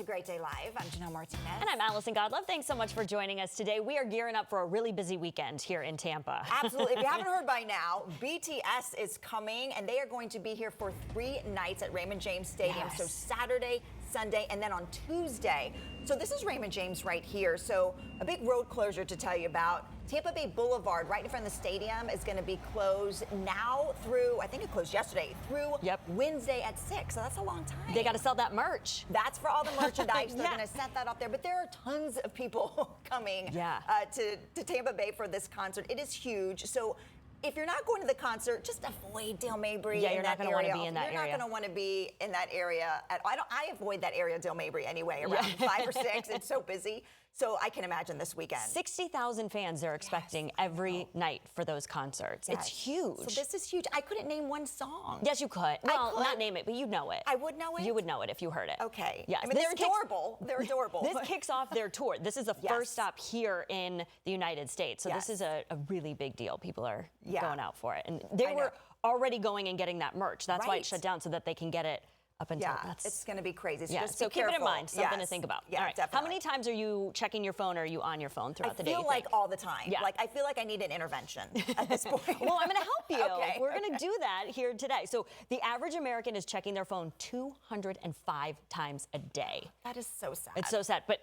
Great Day Live. I'm Janelle Martinez. And I'm Allison Godlove. Thanks so much for joining us today. We are gearing up for a really busy weekend here in Tampa. Absolutely. If you haven't heard by now, BTS is coming, and they are going to be here for 3 nights at Raymond James Stadium. Yes. So Saturday, Sunday, and then on Tuesday. So this is Raymond James right here. So a big road closure to tell you about. Tampa Bay Boulevard, right in front of the stadium, is going to be closed now through, I think it closed yesterday, through Wednesday at 6. So that's a long time. They got to sell that merch. That's for all the merchandise. They're going to set that up there. But there are tons of people coming to Tampa Bay for this concert. It is huge. So if you're not going to the concert, just avoid Dale Mabry. Yeah, you're not going to want to be in that area. You're not going to want to be in that area. I avoid that area, Dale Mabry, anyway, around 5 or 6. It's so busy. So I can imagine this weekend. 60,000 fans they're expecting every night for those concerts. It's huge. So this is huge. I couldn't name one song. Yes, you could. Well, not name it, but you'd know it. I would know it? You would know it if you heard it. Okay. Yes. I mean, they're adorable. They're adorable. This kicks off their tour. This is the first stop here in the United States. So this is a really big deal. People are going out for it. And they were already going and getting that merch. That's why it shut down, so that they can get it up until it's going to be crazy. So just so be keep careful. it in mind. Something to think about. Yeah, all right. definitely. How many times are you checking your phone, or are you on your phone throughout the day? I feel like all the time. Yeah. Like I feel like I need an intervention at this point. Well, I'm going to help you. Okay, We're going to do that here today. So the average American is checking their phone 205 times a day. That is so sad. It's so sad. But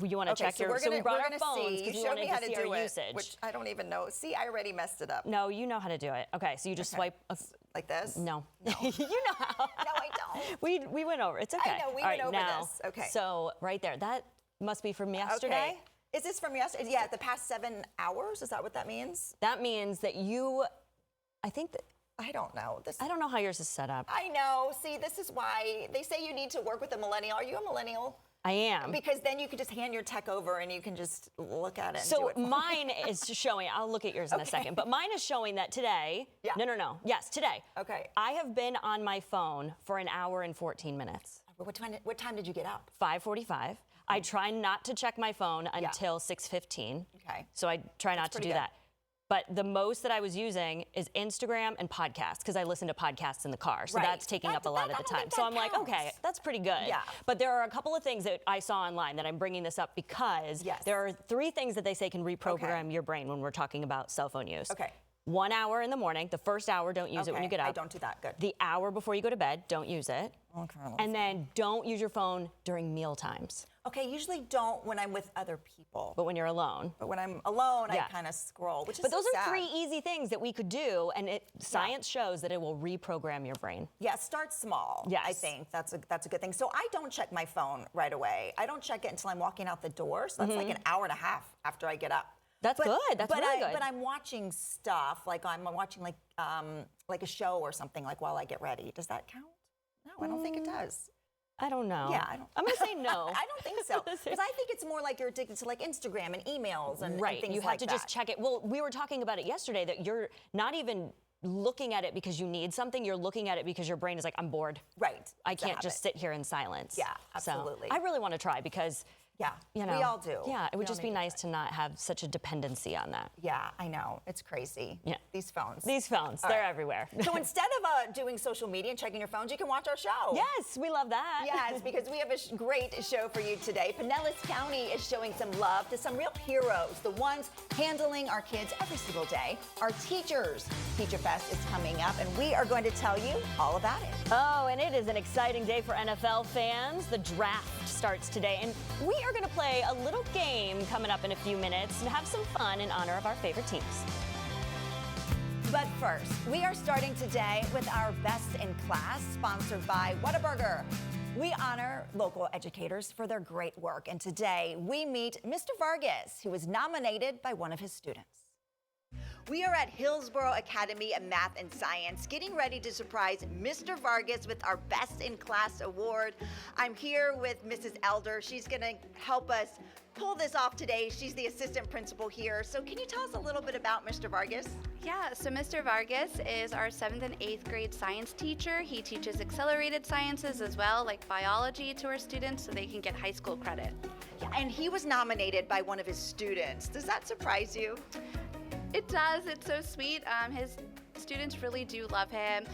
you want to check your. So we brought our phones because we wanted to see our usage. Which I don't even know. See, I already messed it up. No, you know how to do it. Okay, so you just swipe like this. No. You know how. No, I don't. We went over. It's okay. I know we went over this. Okay. So right there, that must be from yesterday. Okay. Is this from yesterday? Yeah, the past 7 hours. Is that what that means? That means that you. I think that. I don't know. I don't know how yours is set up. I know. See, this is why they say you need to work with a millennial. Are you a millennial? I am. Because then you can just hand your tech over and you can just look at it and so do it. Mine is showing, I'll look at yours in a second, but mine is showing that today, no. Yes, today. Okay. I have been on my phone for an hour and 14 minutes. What time did you get up? 5:45. I try not to check my phone until 6:15. Okay. So I try not to do that. But the most that I was using is Instagram and podcasts, because I listen to podcasts in the car. So that's taking up a lot of the time. So I'm like, okay, that's pretty good. Yeah. But there are a couple of things that I saw online that I'm bringing this up because there are 3 things that they say can reprogram your brain when we're talking about cell phone use. Okay. 1 hour in the morning. The first hour, don't use it when you get up. I don't do that. Good. The hour before you go to bed, don't use it. Okay. And then don't use your phone during meal times. Okay, usually don't when I'm with other people. But when you're alone. But when I'm alone, I kind of scroll, which is But those so are sad. 3 easy things that we could do, and science shows that it will reprogram your brain. Yeah, start small. Yes. I think that's a good thing. So I don't check my phone right away. I don't check it until I'm walking out the door. So that's like an hour and a half after I get up. That's good. That's really good. But I'm watching stuff, like I'm watching like a show or something, like while I get ready. Does that count? No, I don't think it does. I don't know. Yeah, I'm going to say no. I don't think so. Because I think it's more like you're addicted to like Instagram and emails and things like that. You have to just check it. Well, we were talking about it yesterday, that you're not even looking at it because you need something. You're looking at it because your brain is like, I'm bored. Right. I can't just sit here in silence. Yeah, absolutely. So I really want to try because... Yeah, you know, we all do. Yeah, it would just be nice to not have such a dependency on that. Yeah, I know. It's crazy. Yeah. These phones. They're everywhere. So instead of doing social media and checking your phones, you can watch our show. Yes, we love that. Yes, because we have a great show for you today. Pinellas County is showing some love to some real heroes, the ones handling our kids every single day. Our teachers. Teacher Fest is coming up, and we are going to tell you all about it. Oh, and it is an exciting day for NFL fans. The draft starts today, and we are going to play a little game coming up in a few minutes and have some fun in honor of our favorite teams. But first, we are starting today with our Best in Class, sponsored by Whataburger. We honor local educators for their great work, and today we meet Mr. Vargas, who was nominated by one of his students. We are at Hillsborough Academy of Math and Science, getting ready to surprise Mr. Vargas with our Best in Class award. I'm here with Mrs. Elder. She's going to help us pull this off today. She's the assistant principal here. So can you tell us a little bit about Mr. Vargas? Yeah, so Mr. Vargas is our 7th and 8th grade science teacher. He teaches accelerated sciences as well, like biology, to our students so they can get high school credit. Yeah, and he was nominated by one of his students. Does that surprise you? It does. It's so sweet. His students really do love him.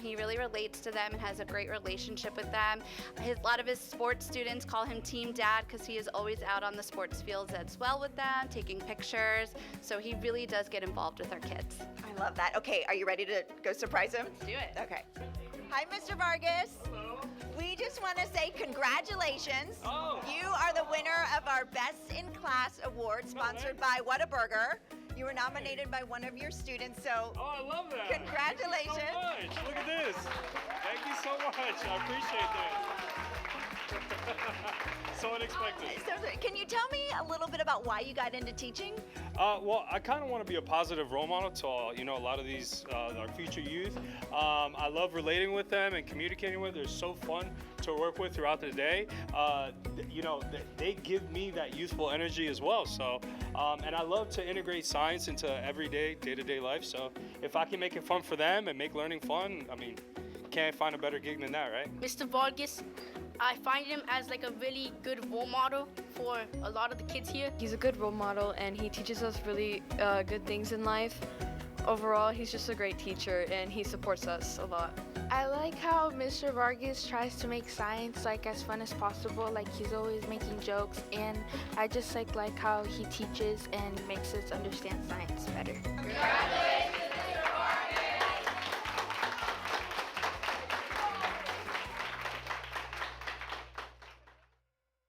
He really relates to them and has a great relationship with them. A lot of his sports students call him Team Dad because he is always out on the sports fields as well with them, taking pictures. So he really does get involved with our kids. I love that. Okay, are you ready to go surprise him? Let's do it. Okay. Hi, Mr. Vargas. Hello. We just want to say congratulations. Oh. You are the winner of our Best in Class award sponsored by Whataburger. You were nominated by one of your students, so Oh, I love that. Congratulations. Thank you so much. Look at this. Thank you so much. I appreciate that. So unexpected. so can you tell me a little bit about why you got into teaching? Well, I kind of want to be a positive role model to a lot of these our future youth. I love relating with them and communicating with them. They're so fun to work with throughout the day. They give me that youthful energy as well. So, and I love to integrate science into everyday, day-to-day life. So, if I can make it fun for them and make learning fun, I mean, can't find a better gig than that, right? Mr. Vargas, I find him as like a really good role model for a lot of the kids here. He's a good role model and he teaches us really good things in life. Overall, he's just a great teacher and he supports us a lot. I like how Mr. Vargas tries to make science like as fun as possible, like he's always making jokes, and I just like how he teaches and makes us understand science better. Congratulations, Mr. Vargas!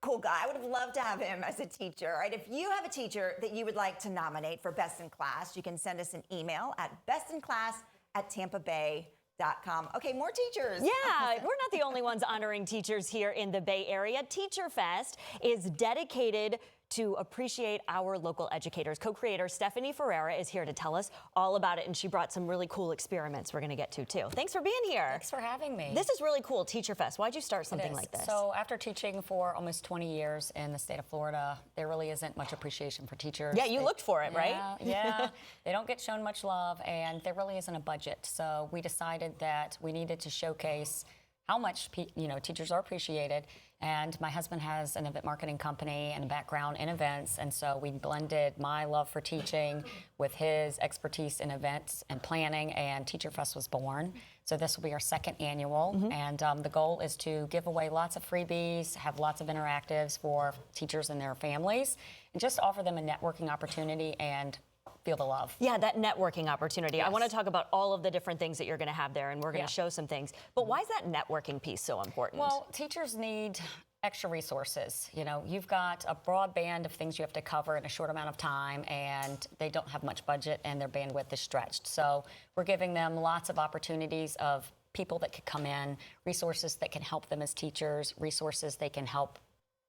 Cool guy. I would have loved to have him as a teacher. All right, if you have a teacher that you would like to nominate for Best in Class, you can send us an email at bestinclass@tampabay.com. Okay, more teachers. Yeah, we're not the only ones honoring teachers here in the Bay Area. Teacher Fest is dedicated to appreciate our local educators. Co-creator Stephanie Ferreira is here to tell us all about it, and she brought some really cool experiments we're going to get to, too. Thanks for being here. Thanks for having me. This is really cool, Teacher Fest. Why'd you start something like this? So after teaching for almost 20 years in the state of Florida, there really isn't much appreciation for teachers. Yeah, you looked for it, right? Yeah, they don't get shown much love, and there really isn't a budget. So we decided that we needed to showcase how much teachers are appreciated. And my husband has an event marketing company and a background in events, and so we blended my love for teaching with his expertise in events and planning, and Teacher Fest was born. So this will be our second annual, and the goal is to give away lots of freebies, have lots of interactives for teachers and their families, and just offer them a networking opportunity and feel the love. Yeah, that networking opportunity. Yes. I want to talk about all of the different things that you're going to have there, and we're going to show some things. But why is that networking piece so important? Well, teachers need extra resources. You've got a broad band of things you have to cover in a short amount of time, and they don't have much budget, and their bandwidth is stretched. So we're giving them lots of opportunities of people that could come in, resources that can help them as teachers, resources they can help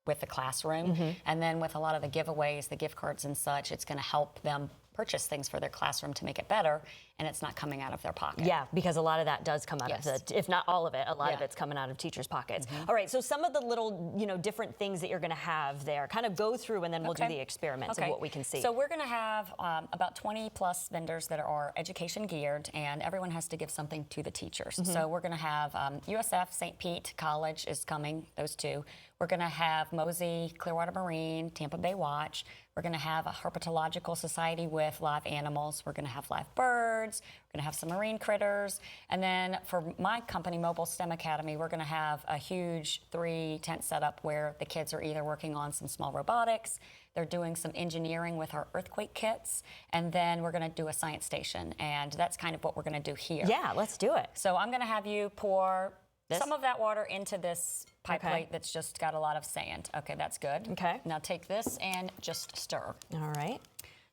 with the classroom, and then with a lot of the giveaways, the gift cards and such, it's going to help them purchase things for their classroom to make it better, and it's not coming out of their pocket. Yeah, because a lot of that does come out of the, if not all of it, a lot of it's coming out of teachers' pockets. All right, so some of the little, different things that you're going to have there, kind of go through, and then we'll do the experiments of what we can see. So we're going to have about 20 plus vendors that are education geared, and everyone has to give something to the teachers. So we're going to have USF, St. Pete College is coming, those two. We're going to have Mosey, Clearwater Marine, Tampa Bay Watch. We're going to have a herpetological society with live animals. We're going to have live birds. We're going to have some marine critters. And then for my company, Mobile STEM Academy, we're going to have a huge 3-tent setup where the kids are either working on some small robotics, they're doing some engineering with our earthquake kits, and then we're going to do a science station. And that's kind of what we're going to do here. Yeah, let's do it. So I'm going to have you pour some of that water into this pie plate that's just got a lot of sand. Okay, that's good. Okay. Now take this and just stir. All right.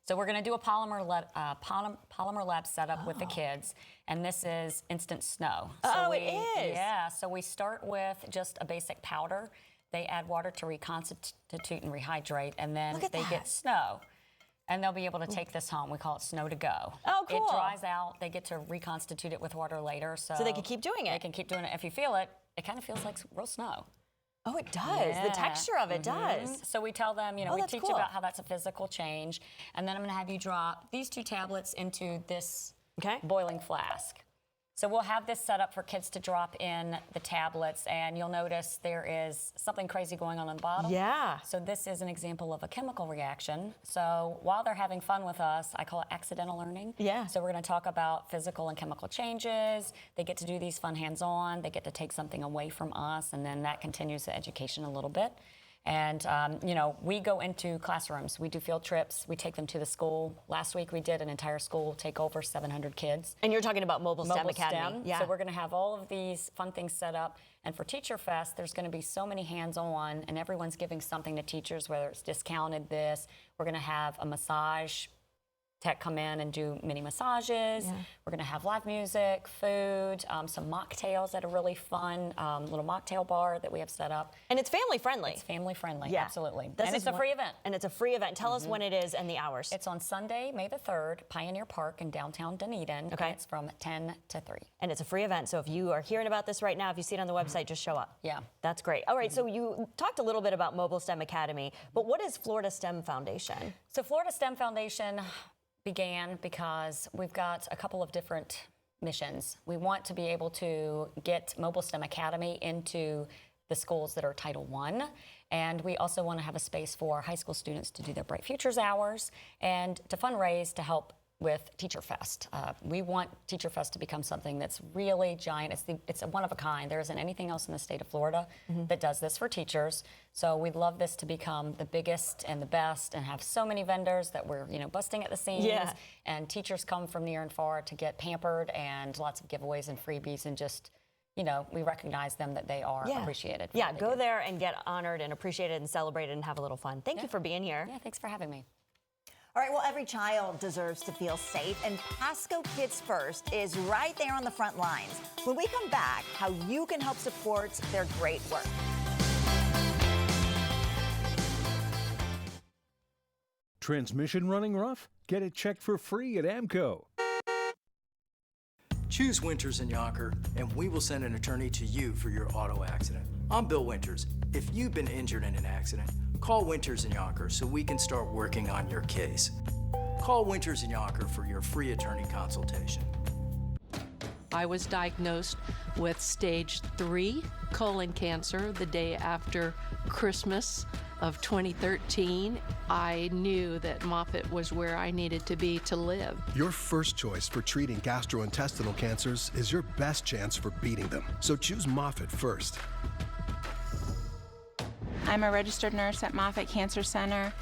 So we're going to do a polymer lab setup with the kids, and this is instant snow. So it is. Yeah. So we start with just a basic powder. They add water to reconstitute and rehydrate, and then they get snow. And they'll be able to take this home. We call it snow to go. Oh, cool. It dries out. They get to reconstitute it with water later. So they can keep doing it. They can keep doing it. If you feel it, it kind of feels like real snow. Oh, it does. The texture of it does. So we tell them, we teach cool. about how that's a physical change. And then I'm going to have you drop these 2 tablets into this boiling flask. So we'll have this set up for kids to drop in the tablets, and you'll notice there is something crazy going on the bottom. Yeah. So this is an example of a chemical reaction. So while they're having fun with us, I call it accidental learning. Yeah. So we're going to talk about physical and chemical changes. They get to do these fun hands-on. They get to take something away from us, and then that continues the education a little bit. And, we go into classrooms. We do field trips. We take them to the school. Last week, we did an entire school take over 700 kids. And you're talking about Mobile STEM Academy. STEM. Yeah. So we're going to have all of these fun things set up. And for Teacher Fest, there's going to be so many hands-on, and everyone's giving something to teachers, whether it's discounted this. We're going to have a massage tech come in and do mini massages. Yeah. We're going to have live music, food, some mocktails at a really fun little mocktail bar that we have set up. And it's family friendly. It's family friendly, yeah. Absolutely. And it's a free event. And it's a free event. Tell us when it is and the hours. It's on Sunday, May the 3rd, Pioneer Park in downtown Dunedin. Okay. And it's from 10 to 3. And it's a free event. So if you are hearing about this right now, if you see it on the website, just show up. Yeah. That's great. All right, so you talked a little bit about Mobile STEM Academy, but what is Florida STEM Foundation? So Florida STEM Foundation began because we've got a couple of different missions. We want to be able to get Mobile STEM Academy into the schools that are Title I, and we also want to have a space for high school students to do their Bright Futures hours and to fundraise to help with Teacher Fest. We want Teacher Fest to become something that's really giant. It's a one of a kind. There isn't anything else in the state of Florida that does this for teachers. So we'd love this to become the biggest and the best and have so many vendors that we're, busting at the seams. Yeah. And teachers come from near and far to get pampered and lots of giveaways and freebies and just, we recognize them that they are appreciated. Yeah, go there and get honored and appreciated and celebrated and have a little fun. Thank you for being here. Yeah, thanks for having me. All right, well, every child deserves to feel safe, and Pasco Kids First is right there on the front lines. When we come back, how you can help support their great work. Transmission running rough? Get it checked for free at AMCO. Choose Winters in Yonker, and we will send an attorney to you for your auto accident. I'm Bill Winters. If you've been injured in an accident, call Winters in Yonker so we can start working on your case. Call Winters in Yonker for your free attorney consultation. I was diagnosed with stage 3 colon cancer the day after Christmas of 2013. I knew that Moffitt was where I needed to be to live. Your first choice for treating gastrointestinal cancers is your best chance for beating them. So choose Moffitt first. I'm a registered nurse at Moffitt Cancer Center,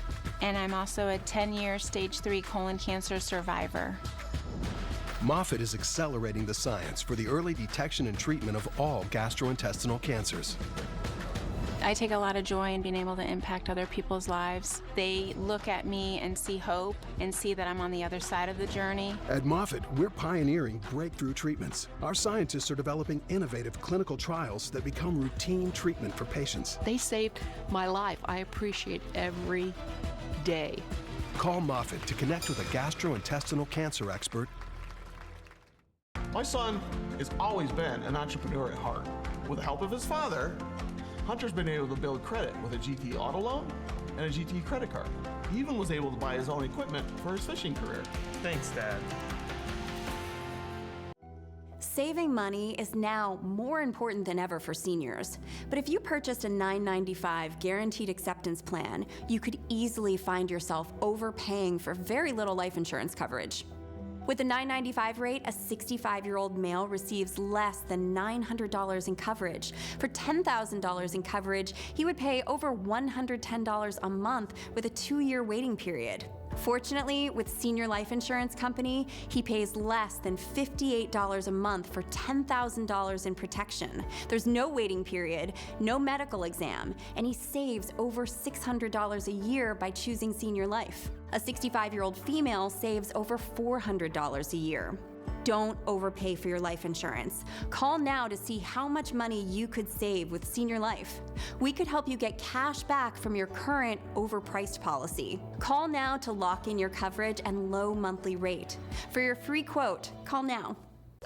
and I'm also a 10-year stage 3 colon cancer survivor. Moffitt is accelerating the science for the early detection and treatment of all gastrointestinal cancers. I take a lot of joy in being able to impact other people's lives. They look at me and see hope and see that I'm on the other side of the journey. At Moffitt, we're pioneering breakthrough treatments. Our scientists are developing innovative clinical trials that become routine treatment for patients. They saved my life. I appreciate every day. Call Moffitt to connect with a gastrointestinal cancer expert. My son has always been an entrepreneur at heart. With the help of his father, Hunter's been able to build credit with a GT auto loan and a GT credit card. He even was able to buy his own equipment for his fishing career. Thanks, Dad. Saving money is now more important than ever for seniors. But if you purchased a $9.95 guaranteed acceptance plan, you could easily find yourself overpaying for very little life insurance coverage. With the $9.95 rate, a 65-year-old male receives less than $900 in coverage. For $10,000 in coverage, he would pay over $110 a month with a 2-year waiting period. Fortunately, with Senior Life Insurance Company, he pays less than $58 a month for $10,000 in protection. There's no waiting period, no medical exam, and he saves over $600 a year by choosing Senior Life. A 65-year-old female saves over $400 a year. Don't overpay for your life insurance. Call now to see how much money you could save with Senior Life. We could help you get cash back from your current overpriced policy. Call now to lock in your coverage and low monthly rate. For your free quote, call now.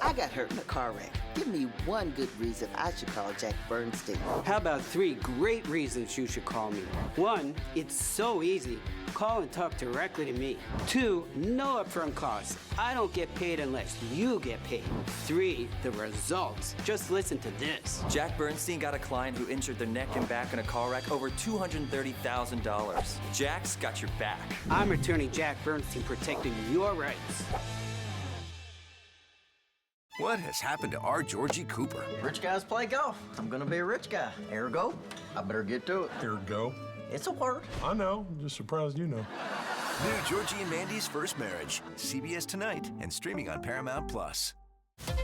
I got hurt in a car wreck. Give me one good reason I should call Jack Bernstein. How about 3 great reasons you should call me? 1, it's so easy. Call and talk directly to me. 2, no upfront costs. I don't get paid unless you get paid. 3, the results. Just listen to this. Jack Bernstein got a client who injured their neck and back in a car wreck over $230,000. Jack's got your back. I'm Attorney Jack Bernstein, protecting your rights. What has happened to our Georgie Cooper? Rich guys play golf. I'm gonna be a rich guy. Ergo, I better get to it. Ergo? It's a word. I know. I'm just surprised you know. New Georgie and Mandy's First Marriage. CBS tonight and streaming on Paramount Plus.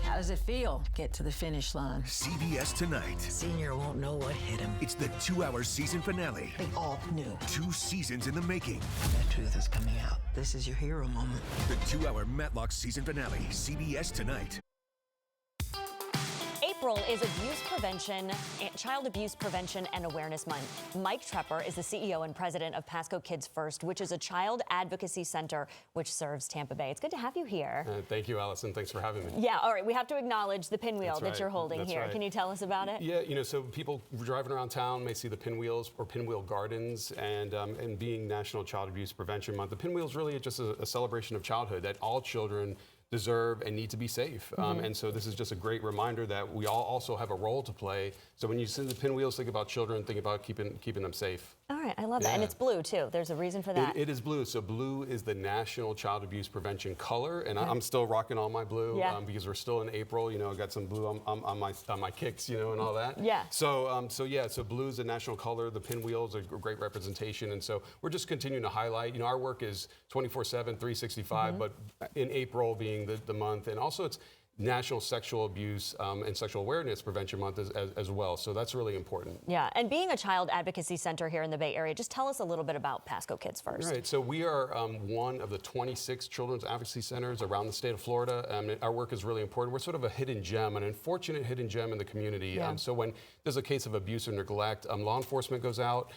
How does it feel? Get to the finish line. CBS tonight. Senior won't know what hit him. It's the 2-hour season finale. They all knew. 2 seasons in the making. The truth is coming out. This is your hero moment. The 2-hour Matlock season finale. CBS tonight. April is Child Abuse Prevention and Awareness Month. Mike Trepper is the CEO and president of Pasco Kids First, which is a child advocacy center which serves Tampa Bay. It's good to have you here. Thank you, Allison. Thanks for having me. Yeah, all right. We have to acknowledge the pinwheel that you're holding That's here. right. Can you tell us about it? Yeah, so people driving around town may see the pinwheels or pinwheel gardens, and being National Child Abuse Prevention Month, the pinwheel is really just a celebration of childhood, that all children deserve and need to be safe. And so this is just a great reminder that we all also have a role to play. So when you see the pinwheels, think about children, think about keeping them safe. All right, I love that. And it's blue, too. There's a reason for that. It is blue. So blue is the National Child Abuse Prevention color. And I'm still rocking all my blue because we're still in April. You know, I got some blue on my kicks, you know, and all that. Yeah. So blue is the national color. The pinwheels are a great representation. And so we're just continuing to highlight. You know, our work is 24/7, 365, but in April being the month. And also it's National Sexual Abuse and Sexual Awareness Prevention Month as well. So that's really important. Yeah, and being a child advocacy center here in the Bay Area, just tell us a little bit about Pasco Kids First. Right, so we are one of the 26 children's advocacy centers around the state of Florida. Our work is really important. We're sort of a hidden gem, an unfortunate hidden gem in the community. Yeah. So when there's a case of abuse or neglect, law enforcement goes out,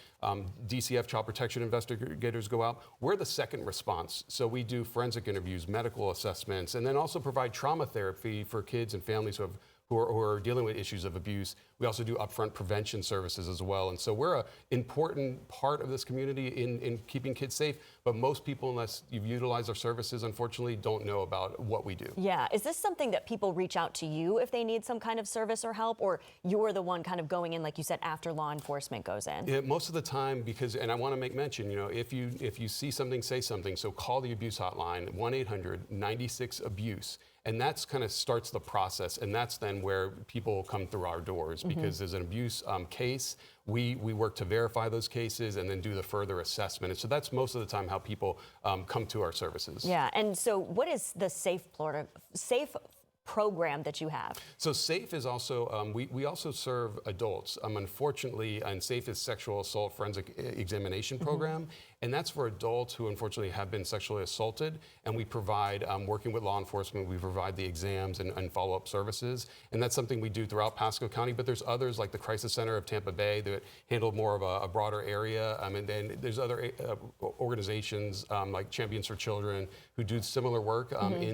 DCF, child protection investigators go out. We're the second response. So we do forensic interviews, medical assessments, and then also provide trauma therapy for kids and families who are dealing with issues of abuse. We also do upfront prevention services as well. And so we're an important part of this community in keeping kids safe. But most people, unless you've utilized our services, unfortunately, don't know about what we do. Yeah. Is this something that people reach out to you if they need some kind of service or help? Or you're the one kind of going in, like you said, after law enforcement goes in? Yeah, most of the time, and I want to make mention, you know, if you see something, say something. So call the abuse hotline, 1-800-96-ABUSE. And that's kind of starts the process. And that's then where people come through our doors because there's an abuse case. We work to verify those cases and then do the further assessment. And so that's most of the time how people come to our services. Yeah. And so what is the Safe program that you have? So SAFE is also, we also serve adults. Unfortunately, and SAFE is Sexual Assault Forensic Examination Program. And that's for adults who unfortunately have been sexually assaulted. And we provide, working with law enforcement, we provide the exams and follow-up services. And that's something we do throughout Pasco County. But there's others like the Crisis Center of Tampa Bay that handle more of a broader area. And then there's other organizations like Champions for Children who do similar work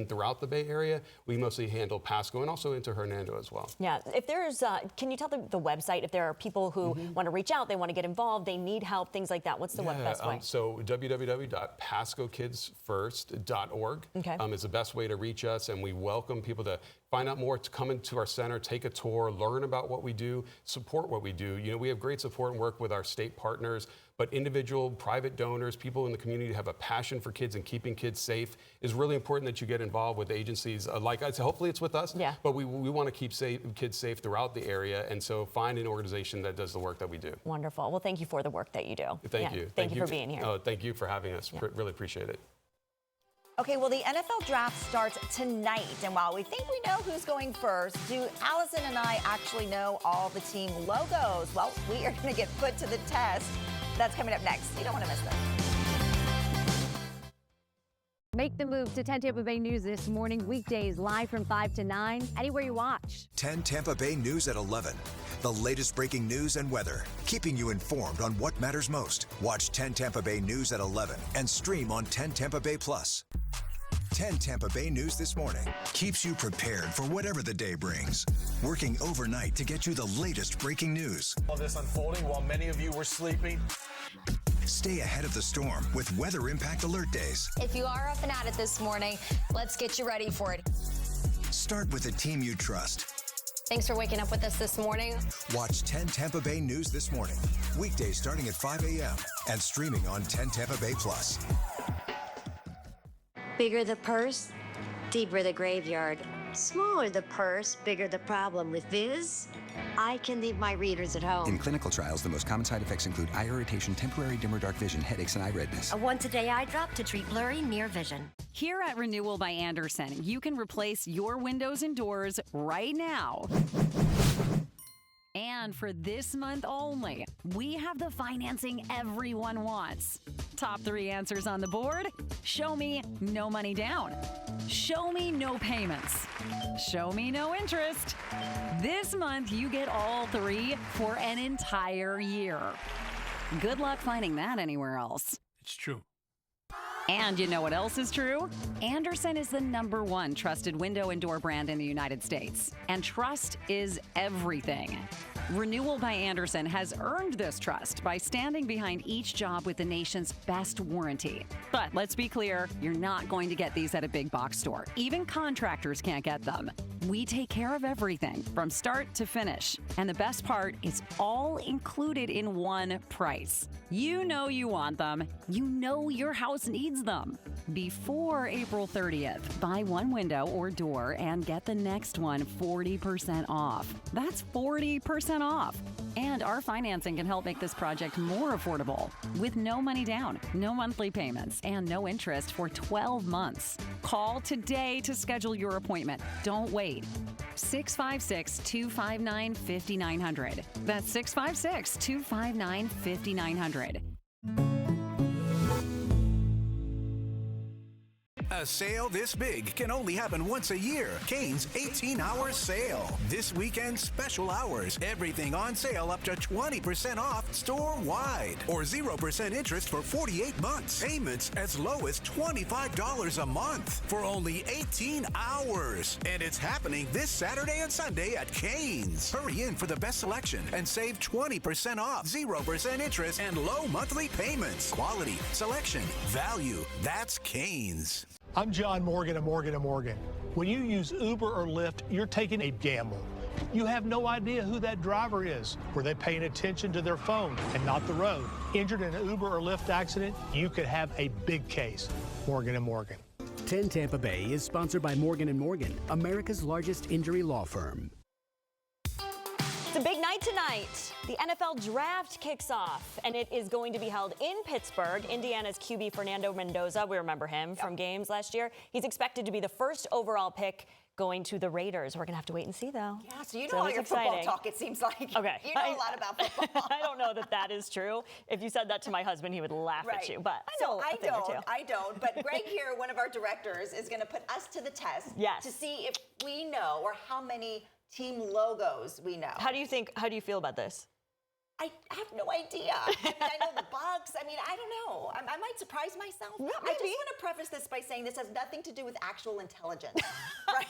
throughout the Bay Area. We mostly handle Pasco and also into Hernando as well. Yeah. If there's, can you tell the website if there are people who want to reach out, they want to get involved, they need help, things like that? What's the best way? So www.pascokidsfirst.org is the best way to reach us, and we welcome people to find out more, to come into our center, take a tour, learn about what we do, support what we do. You know, we have great support and work with our state partners, but individual, private donors, people in the community who have a passion for kids and keeping kids safe. Is really important that you get involved with agencies like us. Hopefully it's with us, but we want to keep kids safe throughout the area, and so find an organization that does the work that we do. Wonderful. Well, thank you for the work that you do. Thank you. Thank you for being here. Thank you for having us. Really appreciate it. Okay, well, the NFL draft starts tonight, and while we think we know who's going first, do Allison and I actually know all the team logos? Well, we are going to get put to the test. That's coming up next. You don't want to miss this. Make the move to 10 Tampa Bay News this morning, weekdays live from 5 to 9, anywhere you watch. 10 Tampa Bay News at 11. The latest breaking news and weather, keeping you informed on what matters most. Watch 10 Tampa Bay News at 11 and stream on 10 Tampa Bay Plus. 10 10 Tampa Bay News This Morning keeps you prepared for whatever the day brings. Working overnight to get you the latest breaking news. All this unfolding while many of you were sleeping. Stay ahead of the storm with Weather Impact Alert Days. If you are up and at it this morning, let's get you ready for it. Start with a team you trust. Thanks for waking up with us this morning. Watch 10 Tampa Bay News This Morning, weekdays starting at 5 a.m. and streaming on 10 Tampa Bay Plus. Bigger the purse, deeper the graveyard. Smaller the purse, bigger the problem. With Viz, I can leave my readers at home. In clinical trials, the most common side effects include eye irritation, temporary dimmer dark vision, headaches, and eye redness. A once-a-day eye drop to treat blurry near vision. Here at Renewal by Andersen, you can replace your windows and doors right now. And for this month only, we have the financing everyone wants. Top 3 answers on the board: show me no money down, show me no payments, show me no interest. This month, you get all 3 for an entire year. Good luck finding that anywhere else. It's true. And you know what else is true? Andersen is the #1 trusted window and door brand in the United States. And trust is everything. Renewal by Andersen has earned this trust by standing behind each job with the nation's best warranty. But let's be clear, you're not going to get these at a big box store. Even contractors can't get them. We take care of everything from start to finish. And the best part, it's all included in one price. You know you want them. You know your house needs them. Before April 30th, buy one window or door and get the next one 40% off. That's 40% off. And our financing can help make this project more affordable with no money down, no monthly payments, and no interest for 12 months. Call today to schedule your appointment. Don't wait. 656-259-5900. That's 656-259-5900. A sale this big can only happen once a year. Cane's 18-hour sale. This weekend, special hours. Everything on sale up to 20% off store-wide. Or 0% interest for 48 months. Payments as low as $25 a month for only 18 hours. And it's happening this Saturday and Sunday at Cane's. Hurry in for the best selection and save 20% off. 0% interest and low monthly payments. Quality, selection, value. That's Cane's. I'm John Morgan of Morgan & Morgan. When you use Uber or Lyft, you're taking a gamble. You have no idea who that driver is. Were they paying attention to their phone and not the road? Injured in an Uber or Lyft accident, you could have a big case. Morgan & Morgan. 10 Tampa Bay is sponsored by Morgan & Morgan, America's largest injury law firm. It's a big night tonight. The NFL Draft kicks off, and it is going to be held in Pittsburgh. Indiana's QB Fernando Mendoza, we remember him from games last year. He's expected to be the first overall pick going to the Raiders. We're going to have to wait and see, though. Yeah, so you know all your football talk, it seems like. Okay. You know a lot about football. I don't know that that is true. If you said that to my husband, he would laugh at you. But I know a thing or two. I don't. But Greg here, one of our directors, is going to put us to the test to see if we know or how many team logos we know. How do you feel about this? I have no idea. I know the Bucks. I mean, I don't know. I might surprise myself. Yeah, I just want to preface this by saying this has nothing to do with actual intelligence, right?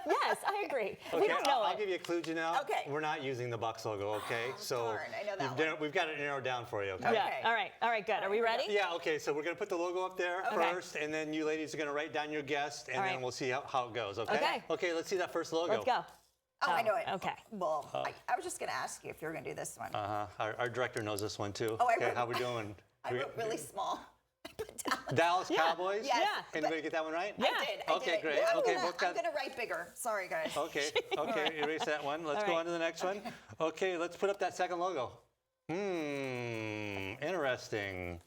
Yes, I agree. Okay, We don't know I'll give you a clue, Janelle. Okay. We're not using the Bucks logo, okay? Darn, I know that we've got it narrowed down for you, okay? Yeah. All right, good. Are we ready? Yeah, okay, so we're going to put the logo up there first, and then you ladies are going to write down your guess, and then we'll see how it goes, okay? Okay. Okay, let's see that first logo. Let's go. Oh, I know it. Okay. Well, I was just going to ask you if you were going to do this one. Our director knows this one, too. Oh, okay, how we doing? I wrote really small. Dallas Cowboys? Yes. Anybody get that one right? Yeah. I did. Okay, great. I'm Okay, going to write bigger. Sorry, guys. Okay, erase that one. Let's go on to the next one. Okay, let's put up that second logo. Interesting.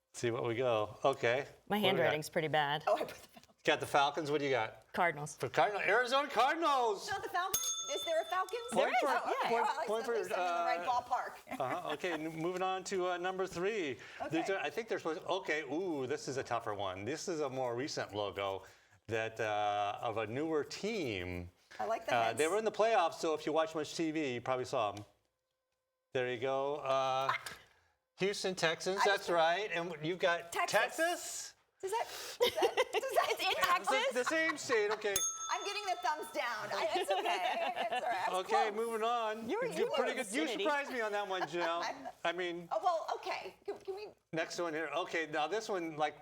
Let's see what we go. Okay. My handwriting's pretty bad. Oh, I put the Got the Falcons. What do you got? Cardinals. For Arizona Cardinals. No, the Falcons. Is there a Falcons? Point for- Oh, okay. point- Well, point at least I'm in the right ballpark. Okay, moving on to number 3. Okay. I think they're supposed. Okay, this is a tougher one. This is a more recent logo that of a newer team. I like that. They were in the playoffs, so if you watch much TV, you probably saw them. There you go. Houston Texans. That's right. And you've got Texas. It's in Texas? The same state, okay. I'm getting the thumbs down. It's okay. It's all right. I was Okay, close. moving on. You're pretty good. You surprised me on that one, Janelle. I mean, Oh, well, okay. Can we? next one here. Okay, now this one, like,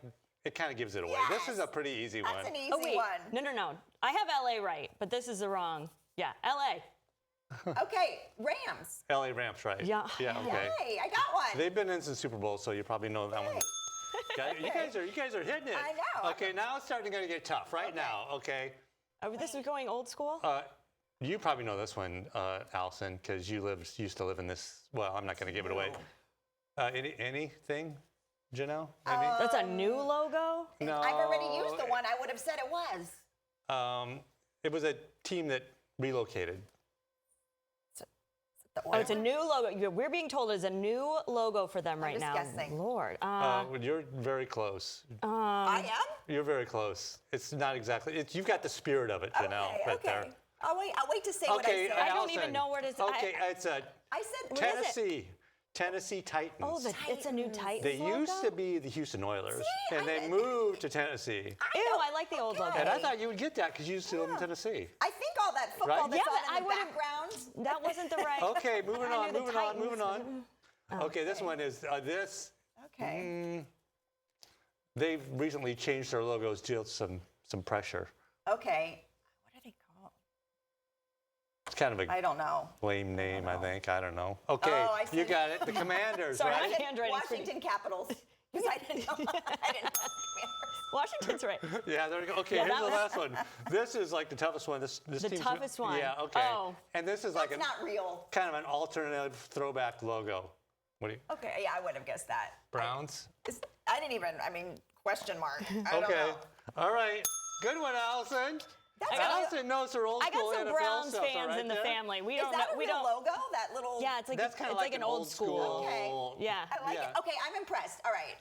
it kind of gives it away. This is a pretty easy one. That's an easy Oh, wait. one. No. I have LA right, but this is the wrong. Yeah, LA. Okay, Rams. LA Rams, right? Yeah. Yeah, okay. Hey, I got one. They've been in some Super Bowls, so you probably know that one. You guys are hitting it. I know. Okay, now it's starting to get tough right now, okay? This is going old school? You probably know this one, Allison, because you used to live in this. Well, I'm not going to give it away. Anything, Janelle? That's a new logo? No. I've already used the one I would have said it was. It was a team that relocated. Oh, it's a new logo. We're being told it's a new logo for them right now. guessing. Lord. You're very close. I am? You're very close. It's not exactly. You've got the spirit of it, Janelle, right there. I'll wait to say what I Okay, said. I don't even know where it is. Okay, it's a I said Tennessee. Tennessee Titans. Oh, it's a new Titans They logo? used to be the Houston Oilers, See, and they moved to Tennessee. Ew, I like the old logo. And I thought you would get that because you used to live in Tennessee. I think all that football Right? that's Yeah, but on I in the would've- background. That wasn't the right. Okay, moving I on, knew the moving on. Titans. Okay, this one is this. Okay. They've recently changed their logos to some pressure. Okay. What are they called? It's kind of a I don't know. lame name, I think. I don't know. Okay, Oh, I you see. got it. The Commanders, Sorry, right? handwriting's pretty- Washington Capitals. Because I didn't know. I didn't know. Washington's right. Yeah, there we go. Okay, Yeah, here's that the was- last one. This is like the toughest one. This The team's- toughest one. Yeah, okay. Oh. And this is like That's not real. kind of an alternative throwback logo. What do you? Okay, yeah, I would have guessed that. Browns? I didn't even, question mark. I don't Okay. know. All right. Good one, Allison. Allison knows her old I got school some NFL Browns stuff, fans right in the there. family. We Is don't that know. a We real don't. logo? That little. Yeah, it's like That's kind of like an old school. Okay. Yeah. I like it. Okay, I'm impressed. All right.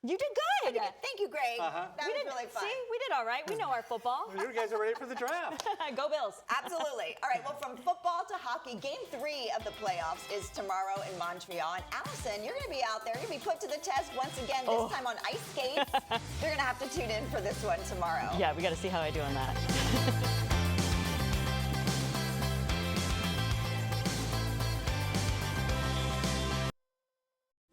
You did good. Thank you, Greg. That was really fun. See, we did all right. We know our football. You guys are ready for the draft. Go Bills. Absolutely. All right, well, from football to hockey, game 3 of the playoffs is tomorrow in Montreal. And Allison, you're going to be out there. You're going to be put to the test once again, this time on ice skates. You're going to have to tune in for this one tomorrow. Yeah, we got to see how I do on that.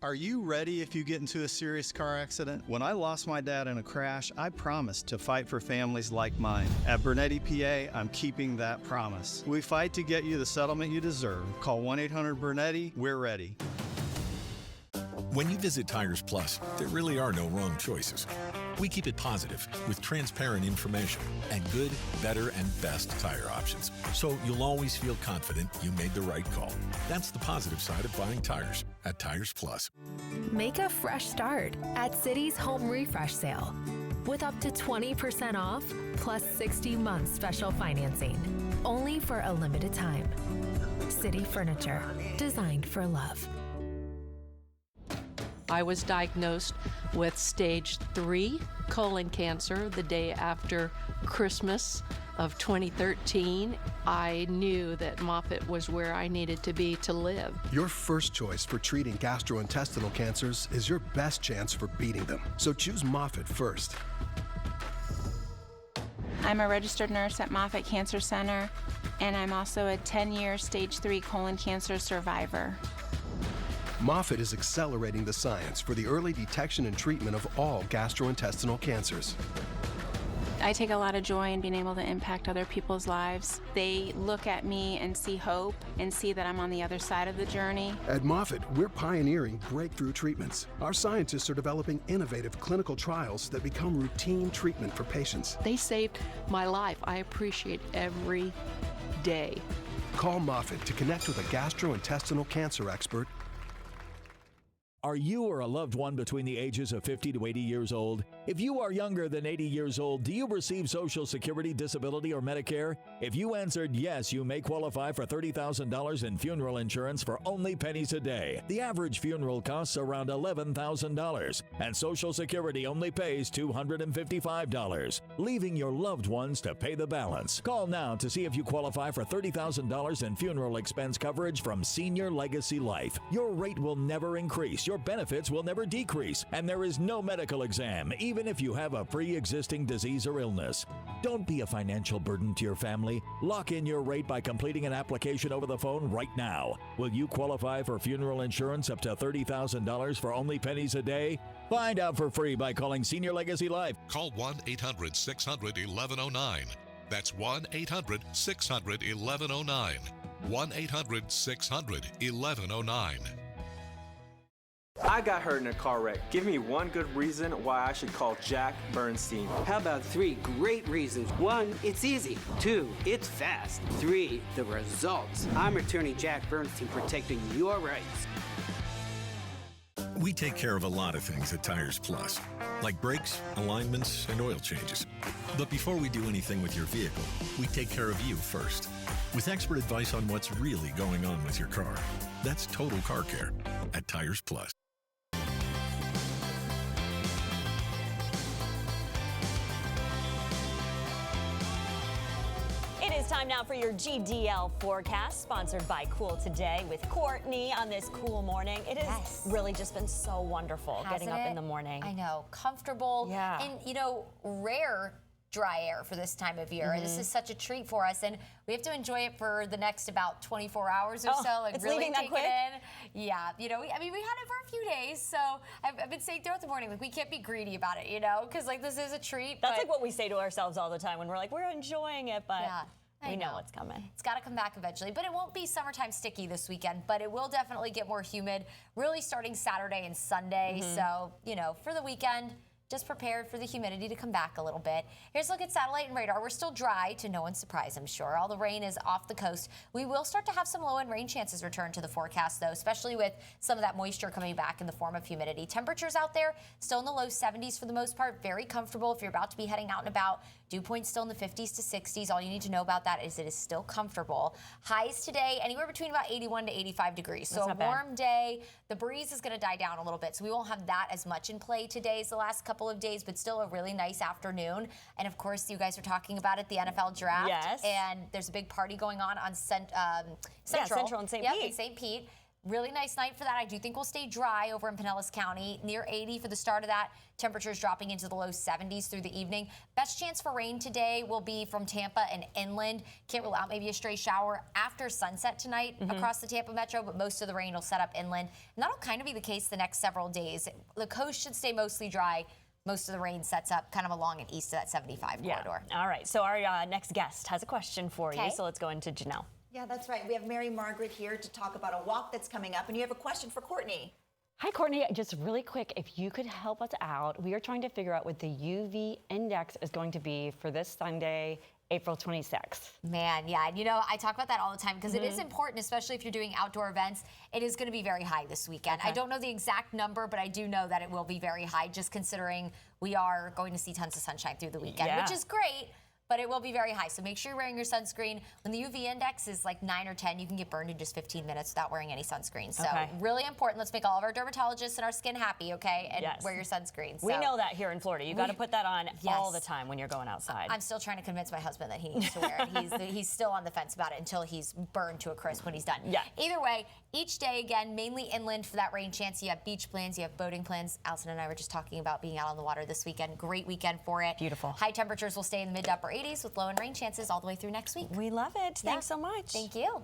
Are you ready if you get into a serious car accident? When I lost my dad in a crash, I promised to fight for families like mine. At Burnett EPA, I'm keeping that promise. We fight to get you the settlement you deserve. Call 1-800-BURNETTY. We're ready. When you visit Tires Plus, there really are no wrong choices. We keep it positive with transparent information and good, better, and best tire options. So you'll always feel confident you made the right call. That's the positive side of buying tires at Tires Plus. Make a fresh start at City's Home Refresh Sale with up to 20% off plus 60 months special financing. Only for a limited time. City Furniture, designed for love. I was diagnosed with stage 3 colon cancer the day after Christmas of 2013. I knew that Moffitt was where I needed to be to live. Your first choice for treating gastrointestinal cancers is your best chance for beating them. So choose Moffitt first. I'm a registered nurse at Moffitt Cancer Center, and I'm also a 10-year stage 3 colon cancer survivor. Moffitt is accelerating the science for the early detection and treatment of all gastrointestinal cancers. I take a lot of joy in being able to impact other people's lives. They look at me and see hope and see that I'm on the other side of the journey. At Moffitt, we're pioneering breakthrough treatments. Our scientists are developing innovative clinical trials that become routine treatment for patients. They saved my life. I appreciate every day. Call Moffitt to connect with a gastrointestinal cancer expert. Are you or a loved one between the ages of 50 to 80 years old? If you are younger than 80 years old, do you receive Social Security, disability, or Medicare? If you answered yes, you may qualify for $30,000 in funeral insurance for only pennies a day. The average funeral costs around $11,000, and Social Security only pays $255, leaving your loved ones to pay the balance. Call now to see if you qualify for $30,000 in funeral expense coverage from Senior Legacy Life. Your rate will never increase. Your your benefits will never decrease, and there is no medical exam, even if you have a pre-existing disease or illness. Don't be a financial burden to your family. Lock in your rate by completing an application over the phone right now. Will you qualify for funeral insurance up to $30,000 for only pennies a day? Find out for free by calling Senior Legacy Life. Call 1-800-600-1109. That's 1-800-600-1109. 1-800-600-1109. I got hurt in a car wreck. Give me one good reason why I should call Jack Bernstein. How about 3 great reasons? 1, it's easy. 2, it's fast. 3, the results. I'm attorney Jack Bernstein, protecting your rights. We take care of a lot of things at Tires Plus, like brakes, alignments, and oil changes. But before we do anything with your vehicle, we take care of you first, with expert advice on what's really going on with your car. That's total car care at Tires Plus. It is time now for your GDL forecast, sponsored by Cool Today with Courtney on this cool morning. It has really just been so wonderful getting up in the morning. I know, comfortable, and rare dry air for this time of year. This is such a treat for us, and we have to enjoy it for the next about 24 hours or so. Like it's really leaving that take quick? it in. Yeah, we had it for a few days, so I've been saying throughout the morning, like we can't be greedy about it, because like this is a treat. That's like what we say to ourselves all the time when we're like, we're enjoying it, but we know what's coming. It's got to come back eventually, but it won't be summertime sticky this weekend, but it will definitely get more humid, really starting Saturday and Sunday. So, for the weekend, just prepared for the humidity to come back a little bit. Here's a look at satellite and radar. We're still dry, to no one's surprise, I'm sure. All the rain is off the coast. We will start to have some low-end rain chances return to the forecast, though, especially with some of that moisture coming back in the form of humidity. Temperatures out there still in the low 70s for the most part. Very comfortable if you're about to be heading out and about. Dew point still in the 50s to 60s. All you need to know about that is it is still comfortable. Highs today, anywhere between about 81 to 85 degrees. So a warm day. The breeze is going to die down a little bit, so we won't have that as much in play today as the last couple of days, but still a really nice afternoon. And of course, you guys are talking about it, the NFL draft. Yes. And there's a big party going on Central. Central and St. Pete. in St. Pete. Really nice night for that. I do think we'll stay dry over in Pinellas County, near 80 for the start of that. Temperatures dropping into the low 70s through the evening. Best chance for rain today will be from Tampa and inland. Can't rule out maybe a stray shower after sunset tonight across the Tampa metro, but most of the rain will set up inland. And that'll kind of be the case the next several days. The coast should stay mostly dry. Most of the rain sets up kind of along and east of that 75 corridor. All right, so our next guest has a question for you, so let's go into Janelle. Yeah, that's right. We have Mary Margaret here to talk about a walk that's coming up, and you have a question for Courtney. Hi, Courtney. Just really quick, if you could help us out, we are trying to figure out what the UV index is going to be for this Sunday, April 26th. Man, yeah, and I talk about that all the time because it is important, especially if you're doing outdoor events. It is going to be very high this weekend. I don't know the exact number, but I do know that it will be very high, just considering we are going to see tons of sunshine through the weekend, which is great. But it will be very high, so make sure you're wearing your sunscreen. When the UV index is like 9 or 10, you can get burned in just 15 minutes without wearing any sunscreen. So really important. Let's make all of our dermatologists and our skin happy, okay? And wear your sunscreen. We know that here in Florida. You got to put that on all the time when you're going outside. I'm still trying to convince my husband that he needs to wear it. He's still on the fence about it until he's burned to a crisp when he's done. Yeah. Either way, each day, again, mainly inland for that rain chance. You have beach plans, you have boating plans. Allison and I were just talking about being out on the water this weekend. Great weekend for it. Beautiful. High temperatures will stay in the mid to upper 80s with low and rain chances all the way through next week. We love it. Thanks so much. Thank you.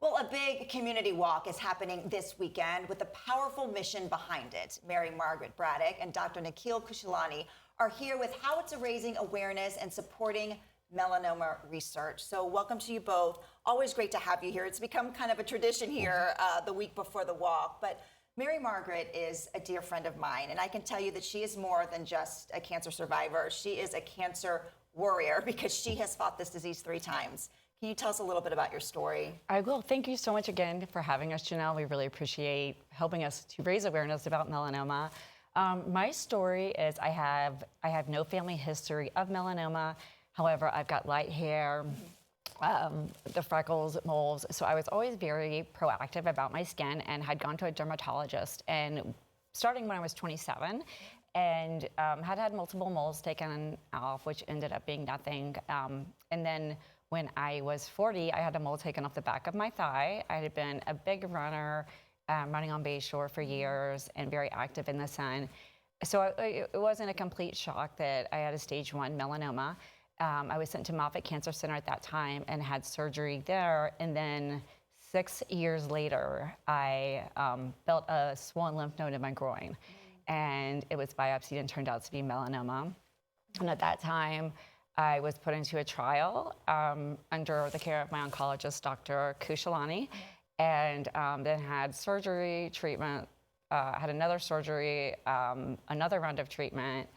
Well, a big community walk is happening this weekend with a powerful mission behind it. Mary Margaret Braddock and Dr. Nikhil Kushalani are here with how it's raising awareness and supporting melanoma research. So welcome to you both. Always great to have you here. It's become kind of a tradition here the week before the walk. But Mary Margaret is a dear friend of mine, and I can tell you that she is more than just a cancer survivor. She is a cancer warrior because she has fought this disease 3 times. Can you tell us a little bit about your story? I will. Thank you so much again for having us, Janelle. We really appreciate helping us to raise awareness about melanoma. My story is I have no family history of melanoma. However, I've got light hair, the freckles, moles. So I was always very proactive about my skin and had gone to a dermatologist. And starting when I was 27, and had multiple moles taken off, which ended up being nothing. And then when I was 40, I had a mole taken off the back of my thigh. I had been a big runner running on Bayshore for years and very active in the sun. So it wasn't a complete shock that I had a stage 1 melanoma. I was sent to Moffitt Cancer Center at that time and had surgery there. And then 6 years later, I felt a swollen lymph node in my groin. And it was biopsied and turned out to be melanoma. And at that time, I was put into a trial under the care of my oncologist, Dr. Kushalani, and then had surgery, treatment, had another surgery, another round of treatment,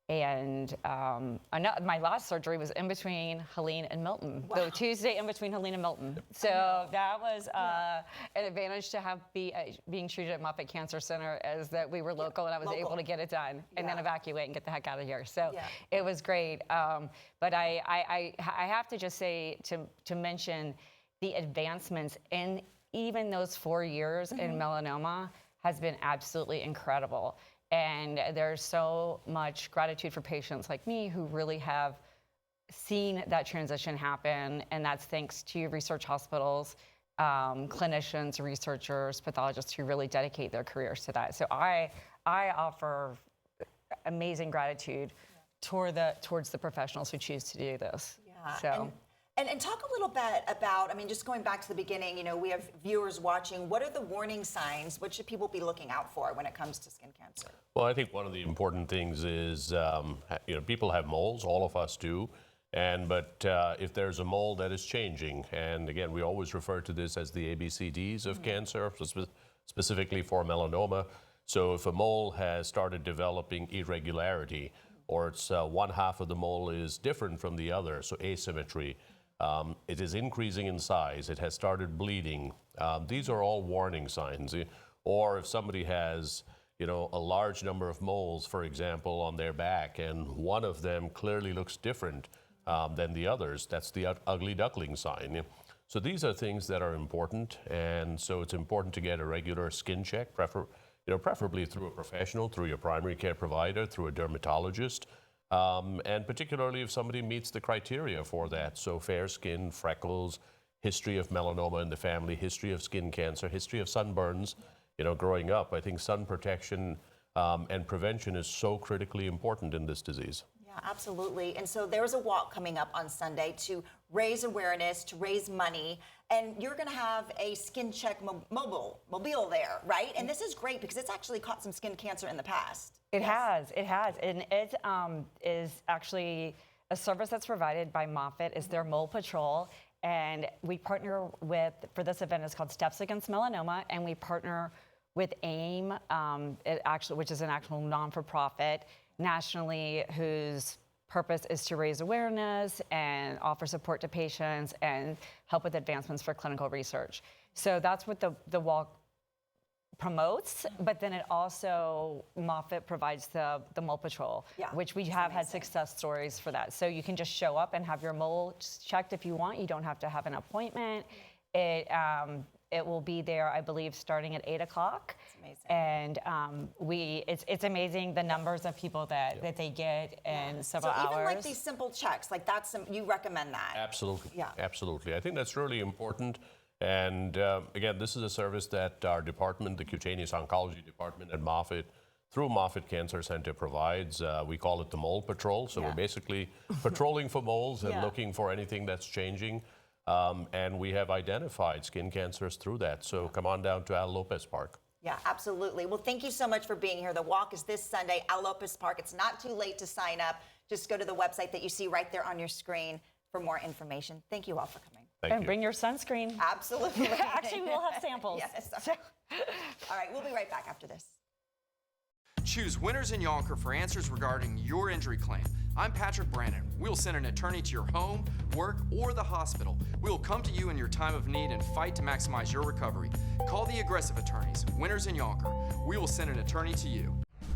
and my last surgery was in between Helene and Milton. Wow. So Tuesday in between Helene and Milton. So that was an advantage to have being treated at Moffitt Cancer Center, as that we were local and I was able to get it done and then evacuate and get the heck out of here. So it was great. But I have to just say to mention the advancements in even those 4 years in melanoma has been absolutely incredible. And there's so much gratitude for patients like me who really have seen that transition happen. And that's thanks to research hospitals, clinicians, researchers, pathologists who really dedicate their careers to that. So I offer amazing gratitude towards the professionals who choose to do this. Yeah. So. And talk a little bit about, I mean, just going back to the beginning, you know, we have viewers watching. What are the warning signs? What should people be looking out for when it comes to skin cancer? Well, I think one of the important things is, you know, people have moles, all of us do. But if there's a mole that is changing, and again, we always refer to this as the ABCDs of cancer, specifically for melanoma. So if a mole has started developing irregularity, or it's one half of the mole is different from the other, so asymmetry, it is increasing in size, it has started bleeding. These are all warning signs. Or if somebody has, you know, a large number of moles, for example, on their back, and one of them clearly looks different than the others, that's the ugly duckling sign. So these are things that are important, and so it's important to get a regular skin check, preferably through a professional, through your primary care provider, through a dermatologist. And particularly if somebody meets the criteria for that. So fair skin, freckles, history of melanoma in the family, history of skin cancer, history of sunburns, you know, growing up. I think sun protection and prevention is so critically important in this disease. Yeah, absolutely. And so there's a walk coming up on Sunday to raise awareness, to raise money. And you're going to have a skin check mobile there, right? And this is great because it's actually caught some skin cancer in the past. It has. And it is actually a service that's provided by Moffitt, is their Mole Patrol. And we partner with, for this event, it's called Steps Against Melanoma, and we partner with AIM, which is an actual non-for-profit nationally, whose purpose is to raise awareness and offer support to patients and help with advancements for clinical research. So that's what the walk promotes, but then it also, Moffitt provides the Mole Patrol, which we have had success stories for that. So you can just show up and have your mole checked if you want. You don't have to have an appointment. It will be there, I believe, starting at 8 o'clock. It's amazing. And it's amazing the numbers of people that they get in several hours. So even like these simple checks, like you recommend that? Absolutely. Yeah. Absolutely. I think that's really important. And again, this is a service that our department, the Cutaneous Oncology Department at Moffitt, through Moffitt Cancer Center provides. We call it the Mole Patrol. So we're basically patrolling for moles and looking for anything that's changing. And we have identified skin cancers through that. So come on down to Al Lopez Park. Yeah, absolutely. Well, thank you so much for being here. The walk is this Sunday, Al Lopez Park. It's not too late to sign up. Just go to the website that you see right there on your screen for more information. Thank you all for coming. And bring your sunscreen. Absolutely. Actually, we'll have samples. Yes. All right, we'll be right back after this. Choose Winners in Yonker for answers regarding your injury claim. I'm Patrick Brandon. We'll send an attorney to your home, work, or the hospital. We will come to you in your time of need and fight to maximize your recovery. Call the Aggressive Attorneys, Winners in Yonker. We will send an attorney to you.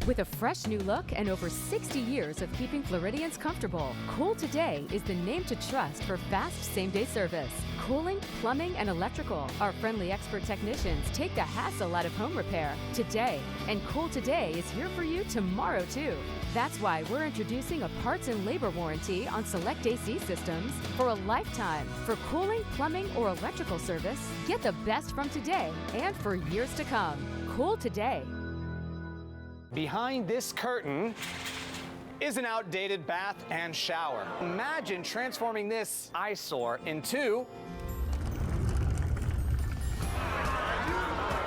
With a fresh new look and over 60 years of keeping Floridians comfortable, Cool Today is the name to trust for fast same-day service. cooling, plumbing, and electrical. Our friendly expert technicians take the hassle out of home repair today. And Cool Today is here for you tomorrow, too. That's why we're introducing a parts and labor warranty on select AC systems for a lifetime. For cooling, plumbing, or electrical service, get the best from today and for years to come. Cool Today. Behind this curtain is an outdated bath and shower. Imagine transforming this eyesore into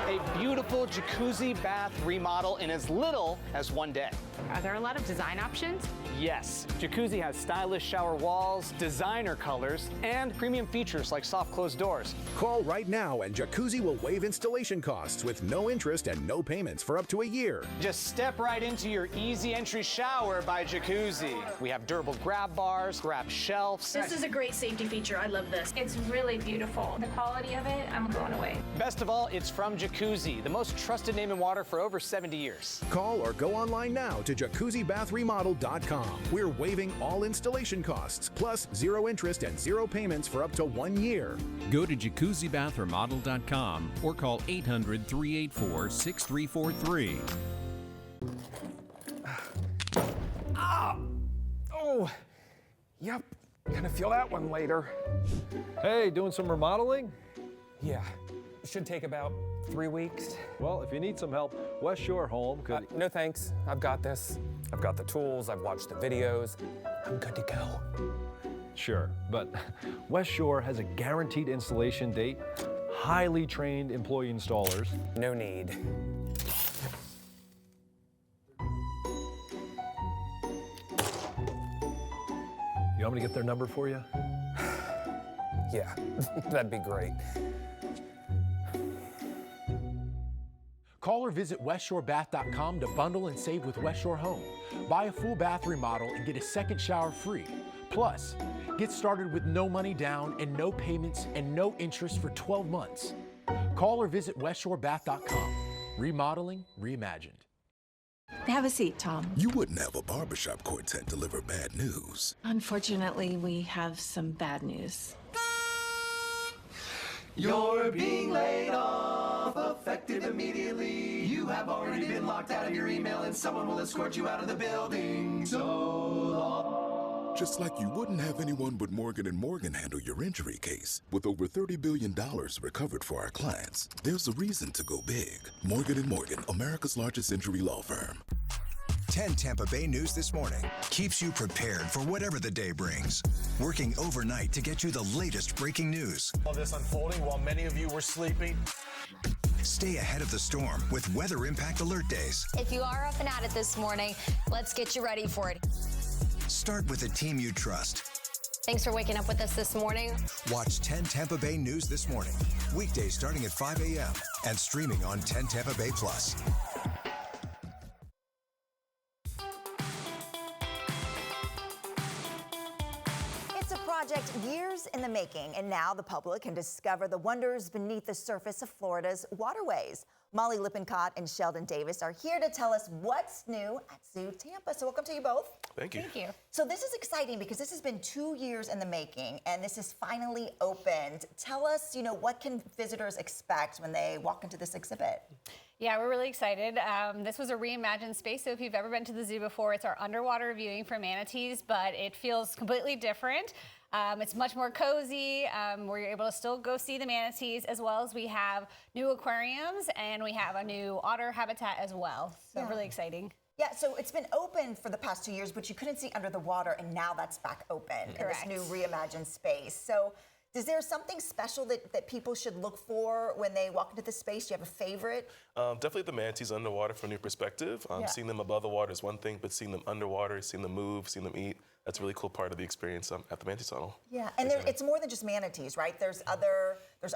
a beautiful jacuzzi bath remodel in as little as one day. Are there a lot of design options? Yes, Jacuzzi has stylish shower walls, designer colors, and premium features like soft closed doors. Call right now and Jacuzzi will waive installation costs with no interest and no payments for up to a year. Just step right into your easy entry shower by Jacuzzi. We have durable grab bars, grab shelves. This is a great safety feature. I love this. It's really beautiful. The quality of it, I'm blown away. Best of all, it's from Jacuzzi, the most trusted name in water for over 70 years. Call or go online now to JacuzziBathRemodel.com. We're waiving all installation costs, plus zero interest and zero payments for up to 1 year. Go to JacuzziBathRemodel.com or call 800-384-6343. Oh, yep. Gonna feel that one later. Hey, doing some remodeling? Yeah. It should take about 3 weeks. Well, if you need some help, West Shore Home could... no thanks. I've got this. I've got the tools. I've watched the videos. I'm good to go. Sure, but West Shore has a guaranteed installation date, highly trained employee installers. No need. You want me to get their number for you? Yeah, that'd be great. Call or visit WestShoreBath.com to bundle and save with West Shore Home. Buy a full bath remodel and get a second shower free. Plus, get started with no money down and no payments and no interest for 12 months. Call or visit WestShoreBath.com. Remodeling reimagined. Have a seat, Tom. You wouldn't have a barbershop quartet deliver bad news. Unfortunately, we have some bad news. You're being laid off, effective immediately. You have already been locked out of your email and someone will escort you out of the building. So long. Just like you wouldn't have anyone but Morgan & Morgan handle your injury case. With over $30 billion recovered for our clients, there's a reason to go big. Morgan & Morgan, America's largest injury law firm. 10 Tampa Bay News this morning keeps you prepared for whatever the day brings. Working overnight to get you the latest breaking news. All this unfolding while many of you were sleeping. Stay ahead of the storm with Weather Impact Alert Days. If you are up and at it this morning, let's get you ready for it. Start with a team you trust. Thanks for waking up with us this morning. Watch 10 Tampa Bay News this morning. Weekdays starting at 5 a.m. and streaming on 10 Tampa Bay Plus. Project years in the making, and now the public can discover the wonders beneath the surface of Florida's waterways. Molly Lippincott and Sheldon Davis are here to tell us what's new at Zoo Tampa. So welcome to you both. Thank you. Thank you. So this is exciting because this has been 2 years in the making, and this is finally opened. Tell us, what can visitors expect when they walk into this exhibit? Yeah, we're really excited. This was a reimagined space, so if you've ever been to the zoo before, it's our underwater viewing for manatees, but it feels completely different. It's much more cozy, where you're able to still go see the manatees, as well as we have new aquariums and we have a new otter habitat as well. So really exciting. Yeah, so it's been open for the past 2 years, but you couldn't see under the water, and now that's back open in this new reimagined space. So is there something special that people should look for when they walk into this space? Do you have a favorite? Definitely the manatees underwater from a new perspective. Seeing them above the water is one thing, but seeing them underwater, seeing them move, seeing them eat, that's a really cool part of the experience at the Manatee Tunnel. Yeah, and it's more than just manatees, right? There's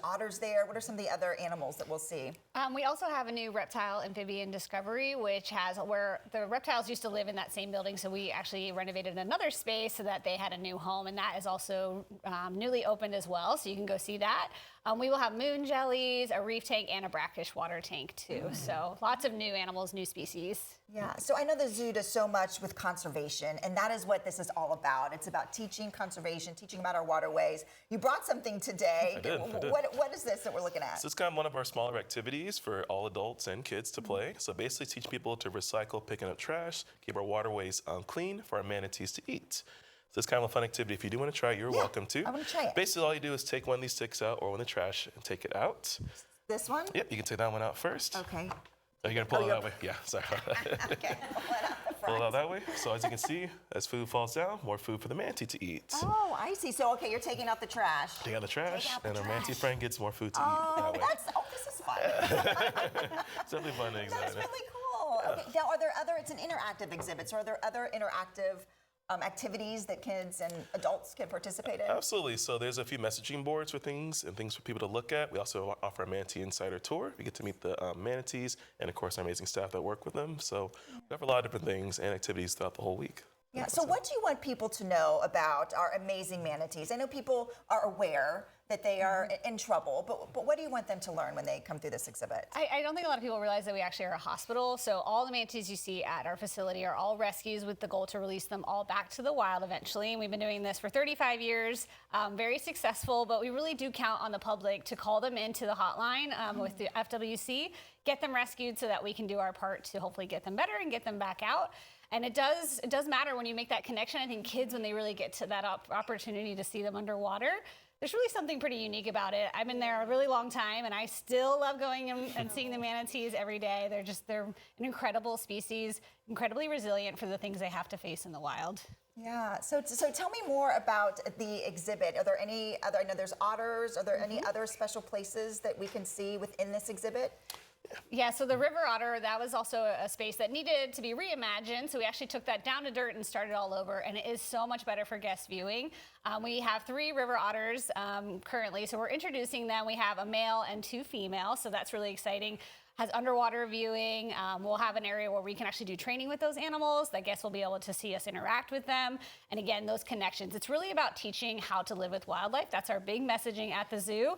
otters there. What are some of the other animals that we'll see? We also have a new reptile amphibian discovery, which has where the reptiles used to live in that same building. So we actually renovated another space so that they had a new home, and that is also newly opened as well. So you can go see that. We will have moon jellies, a reef tank, and a brackish water tank too. So lots of new animals, new species. Yeah, so I know the zoo does so much with conservation, and that is what this is all about. It's about teaching conservation, teaching about our waterways. You brought something today. I did. What is this that we're looking at? So it's kind of one of our smaller activities for all adults and kids to play. So basically teach people to recycle, picking up trash, keep our waterways clean for our manatees to eat. So it's kind of a fun activity. If you do want to try it, you're welcome to. I want to try it. Basically, all you do is take one of these sticks out or one of the trash and take it out. This one? Yep, you can take that one out first. Okay. Are you going to pull it that way? Yeah, sorry. Okay, Pull it out that way. So as you can see, as food falls down, more food for the manatee to eat. Oh, I see. So, okay, you're taking out the trash. Take out the trash, and our manatee friend gets more food to eat Oh, that way. this is fun. It's definitely fun to examine. That's really cool. Okay, now, are there other, it's an interactive exhibit, so are there other interactive activities that kids and adults can participate in? Absolutely. So there's a few messaging boards for things and things for people to look at. We also offer a manatee insider tour. We get to meet the manatees and, of course, our amazing staff that work with them. So we have a lot of different things and activities throughout the whole week. Yeah, so what do you want people to know about our amazing manatees? I know people are aware that they are in trouble, but what do you want them to learn when they come through this exhibit? I don't think a lot of people realize that we actually are a hospital. So all the manatees you see at our facility are all rescues with the goal to release them all back to the wild eventually. And we've been doing this for 35 years, very successful, but we really do count on the public to call them into the hotline with the FWC, get them rescued so that we can do our part to hopefully get them better and get them back out. And it does matter when you make that connection. I think kids, when they really get to that opportunity to see them underwater, there's really something pretty unique about it. I've been there a really long time, and I still love going and seeing the manatees every day. They're an incredible species, incredibly resilient for the things they have to face in the wild. Yeah, so tell me more about the exhibit. Are there any other, I know there's otters, are there any other special places that we can see within this exhibit? Yeah, so the river otter, that was also a space that needed to be reimagined. So we actually took that down to dirt and started all over, and it is so much better for guest viewing. We have 3 river otters currently, so we're introducing them. We have a male and 2 female, so that's really exciting. Has underwater viewing. We'll have an area where we can actually do training with those animals. The guests will be able to see us interact with them. And again, those connections. It's really about teaching how to live with wildlife. That's our big messaging at the zoo.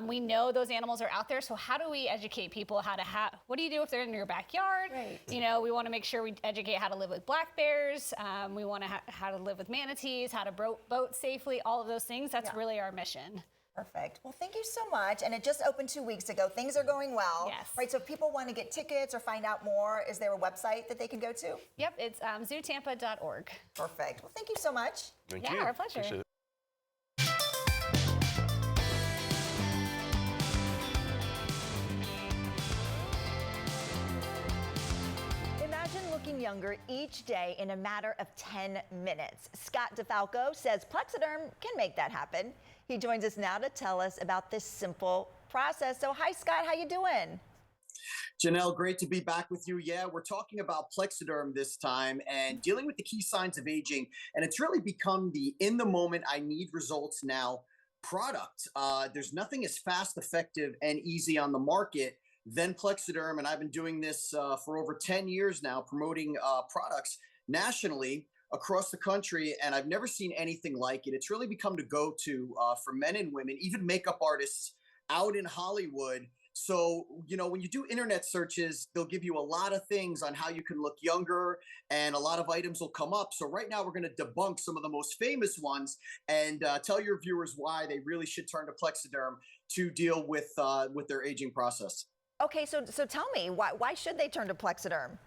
We know those animals are out there, so how do we educate people how to what do you do if they're in your backyard? Right. You know, we want to make sure we educate how to live with black bears. We want to how to live with manatees, how to boat safely, all of those things. That's really our mission. Perfect. Well, thank you so much. And it just opened 2 weeks ago. Things are going well. Yes. Right, so if people want to get tickets or find out more, is there a website that they can go to? Yep, it's zootampa.org. Perfect. Well, thank you so much. Thank you. Yeah, our pleasure. Appreciate it. Imagine looking younger each day in a matter of 10 minutes. Scott DeFalco says Plexiderm can make that happen. He joins us now to tell us about this simple process. So hi, Scott, how you doing? Janelle, great to be back with you. Yeah, we're talking about Plexiderm this time and dealing with the key signs of aging. And it's really become the in the moment, I need results now product. There's nothing as fast, effective, and easy on the market than Plexiderm. And I've been doing this for over 10 years now, promoting products nationally across the country, and I've never seen anything like it. It's really become the go-to for men and women, even makeup artists out in Hollywood. So, you know, when you do internet searches, they'll give you a lot of things on how you can look younger, and a lot of items will come up. So right now we're going to debunk some of the most famous ones and tell your viewers why they really should turn to Plexiderm to deal with their aging process. Okay, so tell me, why should they turn to Plexiderm?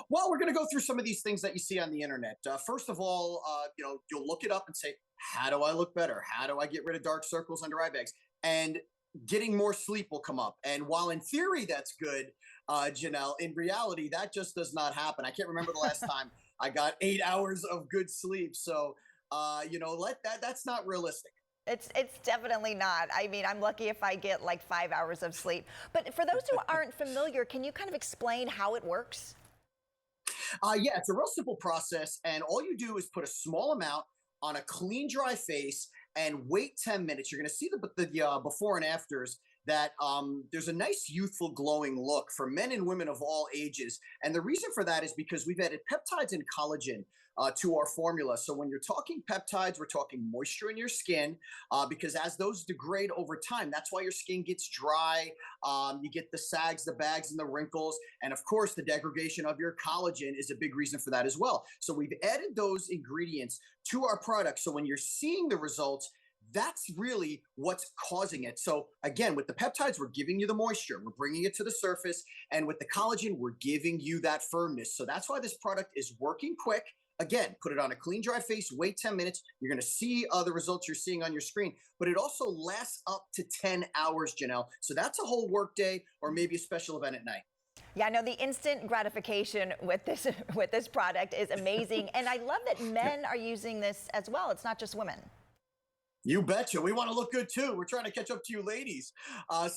Well, we're going to go through some of these things that you see on the internet. First of all, you know, you'll look it up and say, how do I look better? How do I get rid of dark circles under eye bags? And getting more sleep will come up. And while in theory that's good, Janelle, in reality, that just does not happen. I can't remember the last time I got 8 hours of good sleep. So, you know, that's not realistic. It's definitely not. I mean, I'm lucky if I get like 5 hours of sleep. But for those who aren't familiar, can you kind of explain how it works? Yeah, it's a real simple process. And all you do is put a small amount on a clean, dry face and wait 10 minutes. You're going to see the before and afters that there's a nice youthful glowing look for men and women of all ages. And the reason for that is because we've added peptides and collagen to our formula. So when you're talking peptides, we're talking moisture in your skin, because as those degrade over time, that's why your skin gets dry. You get the sags, the bags, and the wrinkles. And of course, the degradation of your collagen is a big reason for that as well. So we've added those ingredients to our product. So when you're seeing the results, that's really what's causing it. So again, with the peptides, we're giving you the moisture, we're bringing it to the surface. And with the collagen, we're giving you that firmness. So that's why this product is working quick. Again, put it on a clean, dry face, wait 10 minutes. You're going to see the results you're seeing on your screen, but it also lasts up to 10 hours, Janelle. So that's a whole work day or maybe a special event at night. Yeah, no, the instant gratification with this product is amazing. And I love that men are using this as well. It's not just women. You betcha. We want to look good too. We're trying to catch up to you ladies.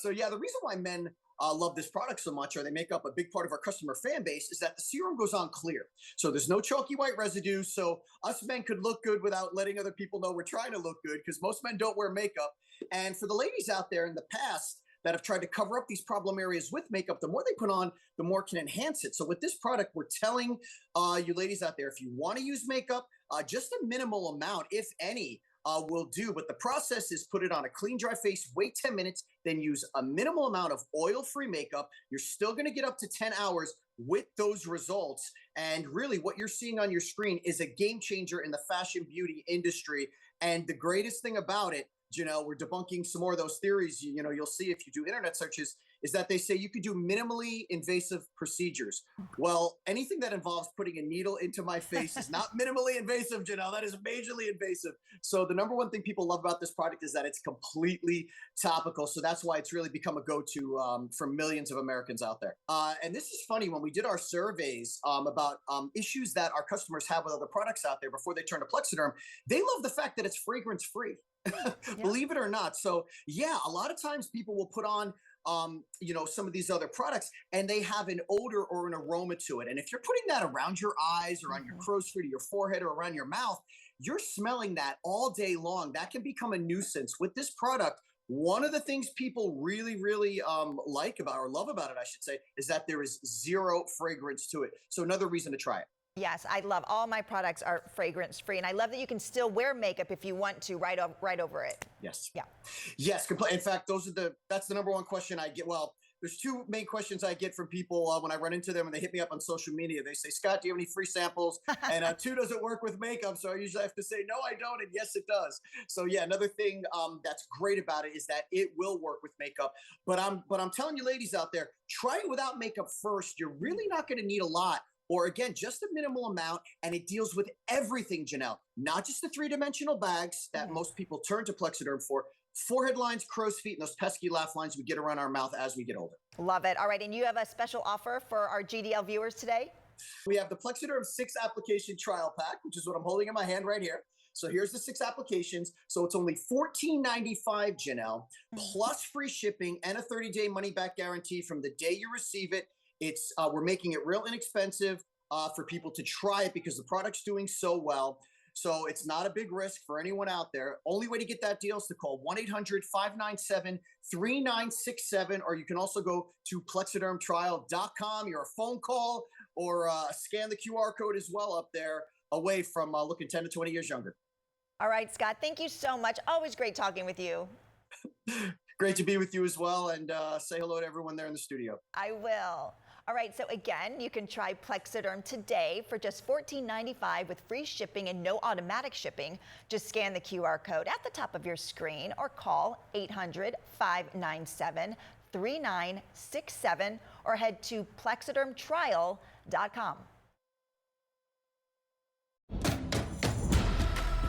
So yeah, the reason why men love this product so much, or they make up a big part of our customer fan base, is that the serum goes on clear. So there's no chalky white residue. So us men could look good without letting other people know we're trying to look good, because most men don't wear makeup. And for the ladies out there in the past that have tried to cover up these problem areas with makeup, the more they put on, the more it can enhance it. So with this product, we're telling you ladies out there, if you want to use makeup, just a minimal amount, if any, will do. But the process is put it on a clean, dry face, wait 10 minutes, then use a minimal amount of oil-free makeup. You're still going to get up to 10 hours with those results. And really what you're seeing on your screen is a game changer in the fashion beauty industry. And the greatest thing about it, Janelle, we're debunking some more of those theories, you'll see if you do internet searches, is that they say you could do minimally invasive procedures. Well, anything that involves putting a needle into my face is not minimally invasive, Janelle. That is majorly invasive. So the number one thing people love about this product is that it's completely topical. So that's why it's really become a go-to for millions of Americans out there. And this is funny, when we did our surveys about issues that our customers have with other products out there before they turn to Plexiderm, they love the fact that it's fragrance-free. Believe it or not. So yeah, a lot of times people will put on some of these other products and they have an odor or an aroma to it. And if you're putting that around your eyes or on your crow's feet or your forehead or around your mouth, you're smelling that all day long. That can become a nuisance. With this product, one of the things people really, really like about, or love about it, I should say, is that there is zero fragrance to it. So another reason to try it. Yes, I love all my products are fragrance free, and I love that you can still wear makeup if you want to right over it. Yes. Yeah. Yes. In fact, that's the number one question I get. Well, there's two main questions I get from people when I run into them and they hit me up on social media. They say, Scott, do you have any free samples? And two, does it work with makeup? So I usually have to say, no, I don't. And yes, it does. So yeah, another thing that's great about it is that it will work with makeup. But I'm telling you ladies out there, try it without makeup first. You're really not going to need a lot. Or again, just a minimal amount, and it deals with everything, Janelle. Not just the three-dimensional bags that most people turn to Plexiderm for. Forehead lines, crow's feet, and those pesky laugh lines we get around our mouth as we get older. Love it. All right, and you have a special offer for our GDL viewers today? We have the Plexiderm 6-application trial pack, which is what I'm holding in my hand right here. So here's the 6 applications. So it's only $14.95, Janelle, plus free shipping and a 30-day money-back guarantee from the day you receive it. We're making it real inexpensive for people to try it because the product's doing so well. So it's not a big risk for anyone out there. Only way to get that deal is to call 1-800-597-3967, or you can also go to plexidermtrial.com. You're a phone call or scan the QR code as well up there, away from looking 10 to 20 years younger. All right, Scott, thank you so much. Always great talking with you. Great to be with you as well, and say hello to everyone there in the studio. I will. All right, so again, you can try Plexiderm today for just $14.95 with free shipping and no automatic shipping. Just scan the QR code at the top of your screen or call 800-597-3967 or head to plexidermtrial.com.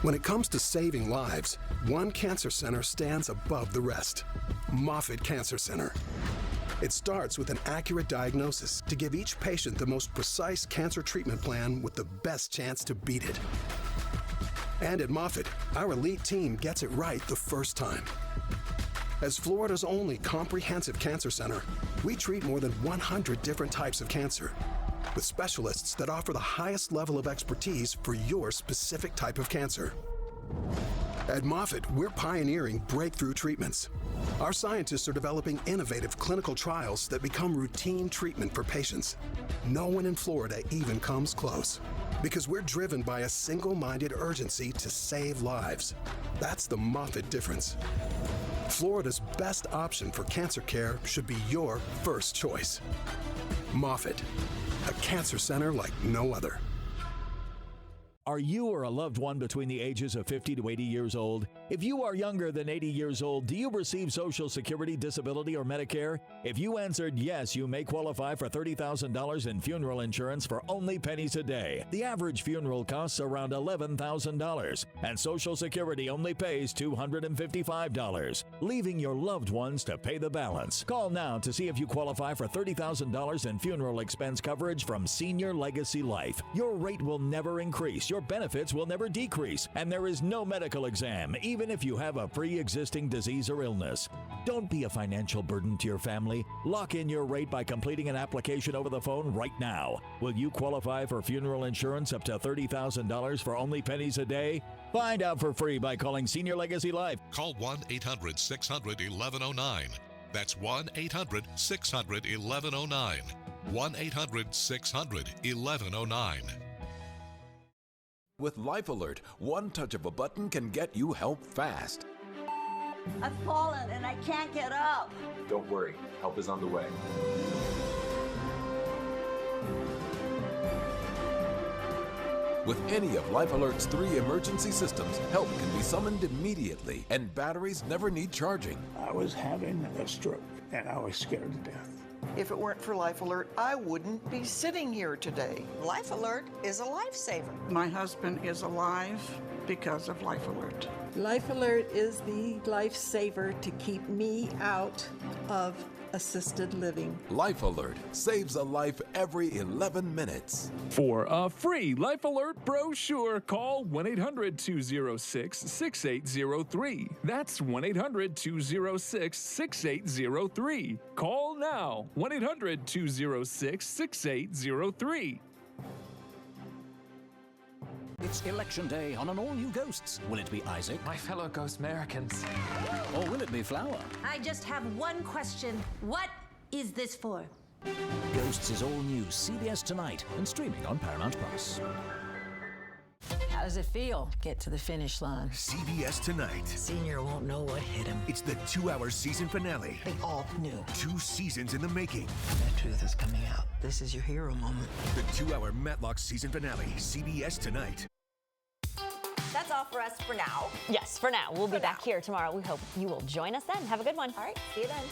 When it comes to saving lives, one cancer center stands above the rest. Moffitt Cancer Center. It starts with an accurate diagnosis to give each patient the most precise cancer treatment plan with the best chance to beat it. And at Moffitt, our elite team gets it right the first time. As Florida's only comprehensive cancer center, we treat more than 100 different types of cancer, with specialists that offer the highest level of expertise for your specific type of cancer. At Moffitt, we're pioneering breakthrough treatments. Our scientists are developing innovative clinical trials that become routine treatment for patients. No one in Florida even comes close, because we're driven by a single-minded urgency to save lives. That's the Moffitt difference. Florida's best option for cancer care should be your first choice. Moffitt, a cancer center like no other. Are you or a loved one between the ages of 50 to 80 years old? If you are younger than 80 years old, do you receive Social Security, disability, or Medicare? If you answered yes, you may qualify for $30,000 in funeral insurance for only pennies a day. The average funeral costs around $11,000, and Social Security only pays $255, leaving your loved ones to pay the balance. Call now to see if you qualify for $30,000 in funeral expense coverage from Senior Legacy Life. Your rate will never increase. Your benefits will never decrease, and there is no medical exam, even if you have a pre-existing disease or illness. Don't be a financial burden to your family. Lock in your rate by completing an application over the phone right now. Will you qualify for funeral insurance up to $30,000 for only pennies a day? Find out for free by calling Senior Legacy Life. Call 1-800-600-1109. That's 1-800-600-1109. 1-800-600-1109. With Life Alert, one touch of a button can get you help fast. I've fallen and I can't get up. Don't worry, help is on the way. With any of Life Alert's 3 emergency systems, help can be summoned immediately, and batteries never need charging. I was having a stroke, and I was scared to death. If it weren't for Life Alert, I wouldn't be sitting here today. Life Alert is a lifesaver. My husband is alive because of Life Alert. Life Alert is the lifesaver to keep me out of assisted living. Life Alert saves a life every 11 minutes. For a free Life Alert brochure, call 1-800-206-6803. That's 1-800-206-6803. Call now, 1-800-206-6803. It's Election Day on an all-new Ghosts. Will it be Isaac? My fellow Ghost Americans. Or will it be Flower? I just have one question. What is this for? Ghosts is all new CBS Tonight and streaming on Paramount Plus. How does it feel? Get to the finish line. CBS Tonight. Senior won't know what hit him. It's the 2-hour season finale. They all knew. 2 seasons in the making. The truth is coming out. This is your hero moment. The 2-hour Matlock season finale. CBS Tonight. That's all for us for now. Yes, for now. We'll be back here tomorrow. We hope you will join us then. Have a good one. All right, see you then.